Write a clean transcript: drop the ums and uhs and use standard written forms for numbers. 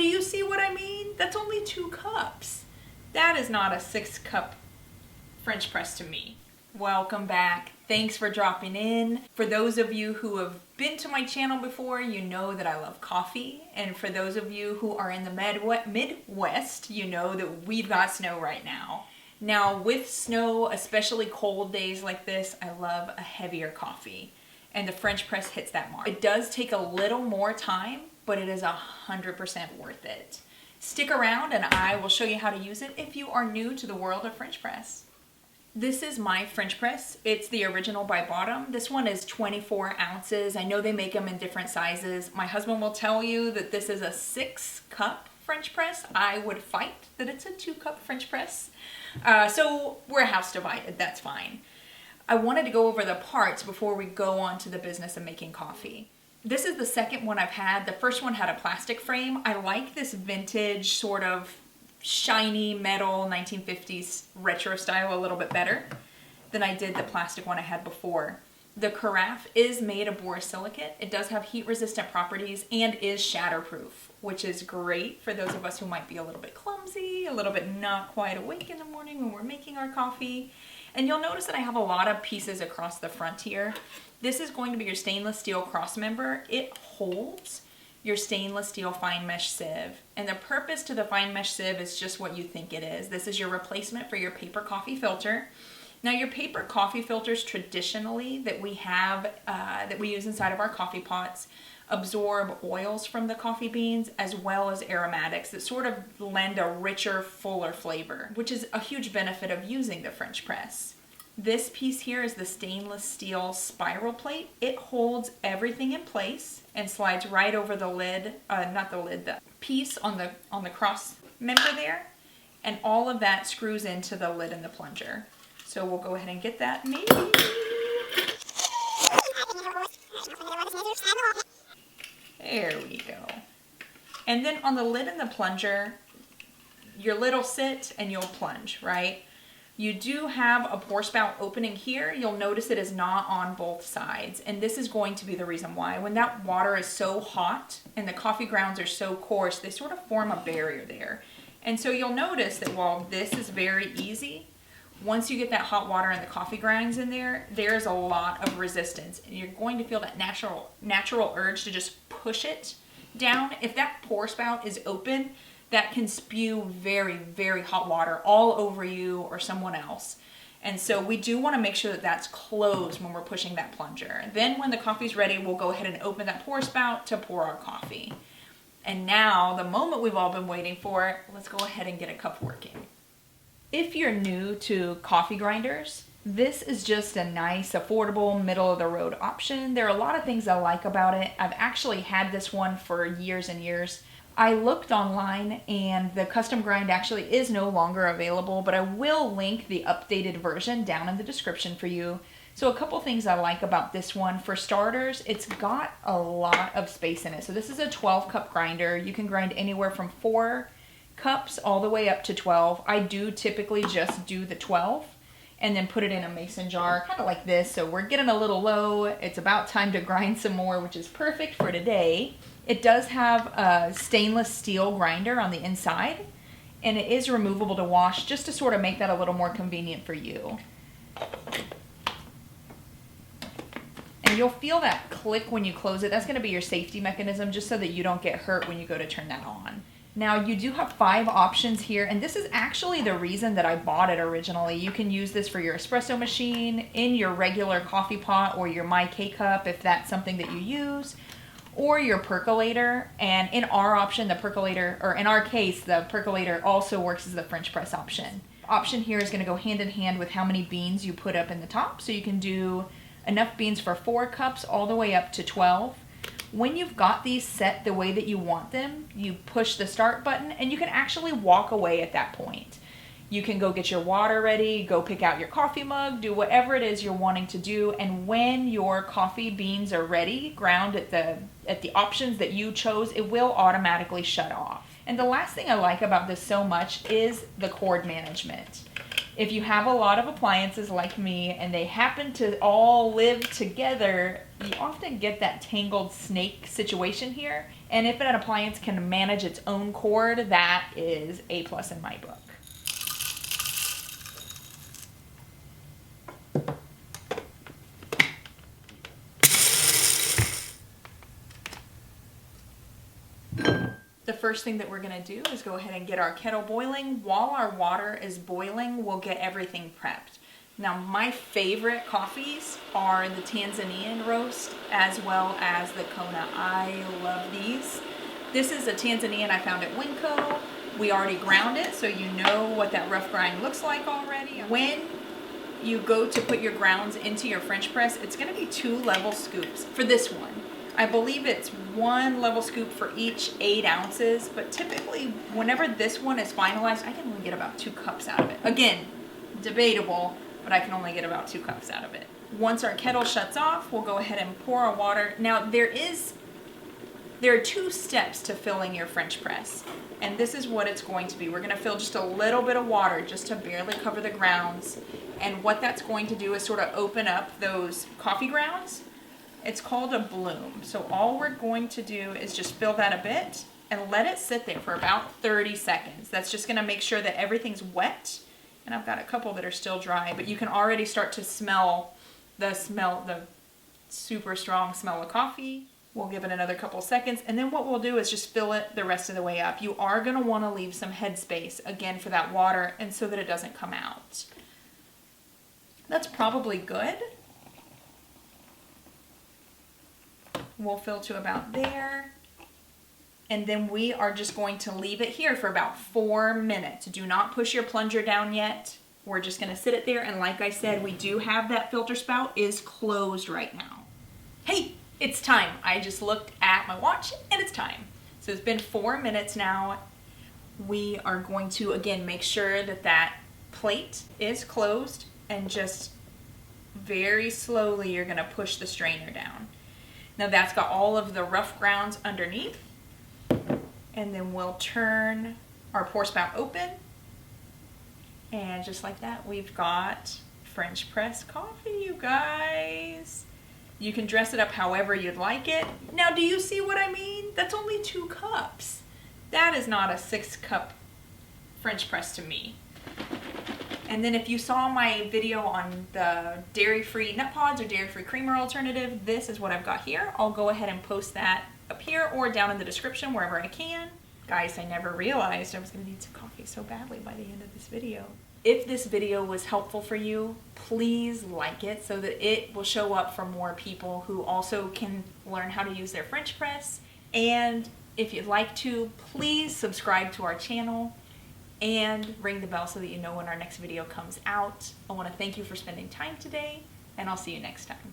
do you see what I mean? That's only 2 cups. That is not a 6-cup French press to me. Welcome back. Thanks for dropping in. For those of you who have been to my channel before, you know that I love coffee. And for those of you who are in the Midwest, you know that we've got snow right now. Now with snow, especially cold days like this, I love a heavier coffee. And the French press hits that mark. It does take a little more time, but it is 100% worth it. Stick around and I will show you how to use it if you are new to the world of French press. This is my French press. It's the original by Bottom. This one is 24 ounces. I know they make them in different sizes. My husband will tell you that this is a 6-cup French press. I would fight that it's a 2-cup French press. So we're house divided, that's fine. I wanted to go over the parts before we go on to the business of making coffee. This is the second one I've had. The first one had a plastic frame. I like this vintage sort of shiny metal 1950s retro style a little bit better than I did the plastic one I had before. The carafe is made of borosilicate. It does have heat resistant properties and is shatterproof, which is great for those of us who might be a little bit clumsy, a little bit not quite awake in the morning when we're making our coffee. And you'll notice that I have a lot of pieces across the front here. This is going to be your stainless steel cross member. It holds your stainless steel fine mesh sieve. And the purpose to the fine mesh sieve is just what you think it is. This is your replacement for your paper coffee filter. Now your paper coffee filters traditionally that we have, that we use inside of our coffee pots, absorb oils from the coffee beans as well as aromatics that sort of lend a richer, fuller flavor, which is a huge benefit of using the French press. This piece here is the stainless steel spiral plate. It holds everything in place and slides right over the lid, the piece on the cross member there, and all of that screws into the lid and the plunger. So we'll go ahead and get that maybe. There we go. And then on the lid and the plunger, your lid will sit and you'll plunge, right? You do have a pour spout opening here. You'll notice it is not on both sides. And this is going to be the reason why. When that water is so hot and the coffee grounds are so coarse, they sort of form a barrier there. And so you'll notice that while this is very easy, once you get that hot water and the coffee grinds in there, there's a lot of resistance. And you're going to feel that natural urge to just push it down. If that pour spout is open, that can spew very, very hot water all over you or someone else. And so we do want to make sure that that's closed when we're pushing that plunger. Then when the coffee's ready, we'll go ahead and open that pour spout to pour our coffee. And now, the moment we've all been waiting for, let's go ahead and get a cup working. If you're new to coffee grinders, this is just a nice, affordable, middle-of-the-road option. There are a lot of things I like about it. I've actually had this one for years and years. I looked online and the custom grind actually is no longer available, but I will link the updated version down in the description for you. So a couple things I like about this one. For starters, it's got a lot of space in it. So this is a 12-cup grinder. You can grind anywhere from 4 cups all the way up to 12. I do typically just do the 12 and then put it in a mason jar, kind of like this. So we're getting a little low. It's about time to grind some more, which is perfect for today. It does have a stainless steel grinder on the inside, and it is removable to wash just to sort of make that a little more convenient for you. And you'll feel that click when you close it. That's going to be your safety mechanism just so that you don't get hurt when you go to turn that on. Now you do have 5 options here, and this is actually the reason that I bought it originally. You can use this for your espresso machine, in your regular coffee pot, or your My K-Cup if that's something that you use, or your percolator. And in our option, the percolator, or in our case, the percolator also works as the French press option. Option here is going to go hand in hand with how many beans you put up in the top. So you can do enough beans for 4 cups all the way up to 12. When you've got these set the way that you want them, you push the start button and you can actually walk away at that point. You can go get your water ready, go pick out your coffee mug, do whatever it is you're wanting to do. And when your coffee beans are ready, ground at the options that you chose, it will automatically shut off. And the last thing I like about this so much is the cord management. If you have a lot of appliances like me and they happen to all live together, you often get that tangled snake situation here. And if an appliance can manage its own cord, that is A+ in my book. The first thing that we're going to do is go ahead and get our kettle boiling. While our water is boiling, we'll get everything prepped. Now, my favorite coffees are the Tanzanian roast as well as the Kona. I love these. This is a Tanzanian I found at Winco. We already ground it, so you know what that rough grind looks like already. When you go to put your grounds into your French press, it's going to be 2 level scoops for this one. I believe it's 1 level scoop for each 8 ounces, but typically whenever this one is finalized, I can only get about 2 cups out of it. Again, debatable, but I can only get about 2 cups out of it. Once our kettle shuts off, we'll go ahead and pour our water. Now there are 2 steps to filling your French press, and this is what it's going to be. We're going to fill just a little bit of water just to barely cover the grounds, and what that's going to do is sort of open up those coffee grounds. It's called a bloom. So all we're going to do is just fill that a bit and let it sit there for about 30 seconds. That's just going to make sure that everything's wet. And I've got a couple that are still dry, but you can already start to smell the super strong smell of coffee. We'll give it another couple seconds, and then what we'll do is just fill it the rest of the way up. You are going to want to leave some headspace, again, for that water, and so that it doesn't come out. That's probably good. We'll fill to about there. And then we are just going to leave it here for about 4 minutes. Do not push your plunger down yet. We're just going to sit it there. And like I said, we do have that filter spout is closed right now. Hey, it's time. I just looked at my watch and it's time. So it's been 4 minutes now. We are going to, again, make sure that that plate is closed, and just very slowly you're going to push the strainer down. Now that's got all of the rough grounds underneath, and then we'll turn our pour spout open, and just like that, we've got French press coffee, you guys. You can dress it up however you'd like it. Now, do you see what I mean? That's only 2 cups. That is not a 6-cup French press to me. And then if you saw my video on the dairy-free nut pods or dairy-free creamer alternative, this is what I've got here. I'll go ahead and post that up here or down in the description wherever I can. Guys, I never realized I was going to need some coffee so badly by the end of this video. If this video was helpful for you, please like it so that it will show up for more people who also can learn how to use their French press. And if you'd like to, please subscribe to our channel and ring the bell so that you know when our next video comes out. I want to thank you for spending time today, and I'll see you next time.